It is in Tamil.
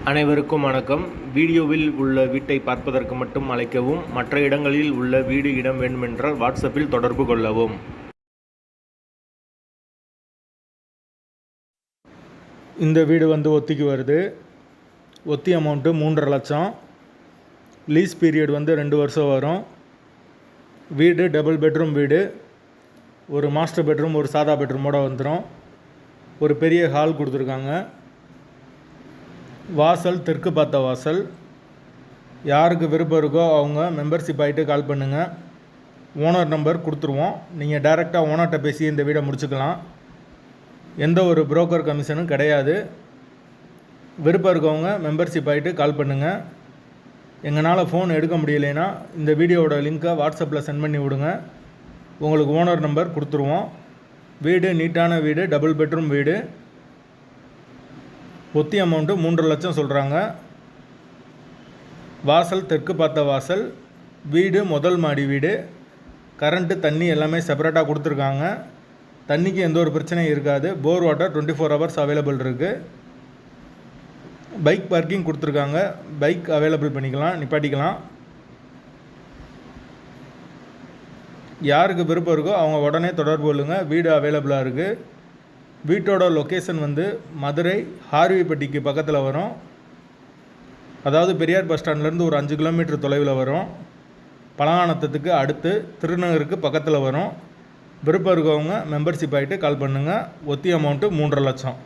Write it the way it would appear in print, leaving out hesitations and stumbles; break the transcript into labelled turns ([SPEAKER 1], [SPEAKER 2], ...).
[SPEAKER 1] அனைவருக்கும் வணக்கம். வீடியோவில் உள்ள வீட்டை பார்ப்பதற்கு மட்டும் அழைக்கவும். மற்ற இடங்களில் உள்ள வீடு இடம் வேண்டுமென்றால் வாட்ஸ்அப்பில் தொடர்பு கொள்ளவும். இந்த வீடு ஒத்திக்கு வருது. ஒத்தி அமௌண்ட்டு 3.5 லட்சம். லீஸ் பீரியட் 2 வருஷம் வரும். வீடு டபுள் பெட்ரூம் வீடு. ஒரு மாஸ்டர் பெட்ரூம், ஒரு சாதா பெட்ரூமோடு வந்துடும். ஒரு பெரிய ஹால் கொடுத்துருக்காங்க. வாசல் தெற்கு பார்த்த வாசல். யாருக்கு விருப்பம் இருக்கோ அவங்க மெம்பர்ஷிப் ஆகிட்டு கால் பண்ணுங்கள். ஓனர் நம்பர் கொடுத்துருவோம். நீங்கள் டைரெக்டாக ஓனர்கிட்ட பேசி இந்த வீடை முடிச்சுக்கலாம். எந்த ஒரு புரோக்கர் கமிஷனும் கிடையாது. விருப்பம் இருக்கவங்க மெம்பர்ஷிப் ஆகிட்டு கால் பண்ணுங்கள். எங்களால் ஃபோன் எடுக்க முடியலைன்னா இந்த வீடியோவோட லிங்க்கை வாட்ஸ்அப்பில் சென்ட் பண்ணி விடுங்க. உங்களுக்கு ஓனர் நம்பர் கொடுத்துருவோம். வீடு நீட்டான வீடு, டபுள் பெட்ரூம் வீடு. ஒத்தி அமௌண்ட்டு 3.5 லட்சம் சொல்கிறாங்க. வாசல் தெற்கு பார்த்த வாசல். வீடு முதல் மாடி வீடு. கரண்ட்டு தண்ணி எல்லாமே செப்பரேட்டாக கொடுத்துருக்காங்க. தண்ணிக்கு எந்த ஒரு பிரச்சனையும் இருக்காது. போர் வாட்டர் 24 ஹவர்ஸ் அவைலபிள் இருக்குது. பைக் பார்க்கிங் கொடுத்துருக்காங்க. பைக் அவைலபிள் பண்ணிக்கலாம், நிப்பாட்டிக்கலாம். யாருக்கு விருப்பம் இருக்கோ அவங்க உடனே தொடர்பு கொள்ளுங்கள். வீடு அவைலபிளாக இருக்குது. வீட்டோட லொக்கேஷன் மதுரை ஹார்விப்பட்டிக்கு பக்கத்தில் வரும். அதாவது பெரியார் பஸ் ஸ்டாண்ட்லேருந்து ஒரு 5 கிலோமீட்டர் தொலைவில் வரும். பழங்கானத்துக்கு அடுத்து திருநகருக்கு பக்கத்தில் வரும். விருப்பம் இருக்கவங்க மெம்பர்ஷிப் ஆகிட்டு கால் பண்ணுங்கள். ஒத்தி அமௌண்ட்டு 3.5 லட்சம்.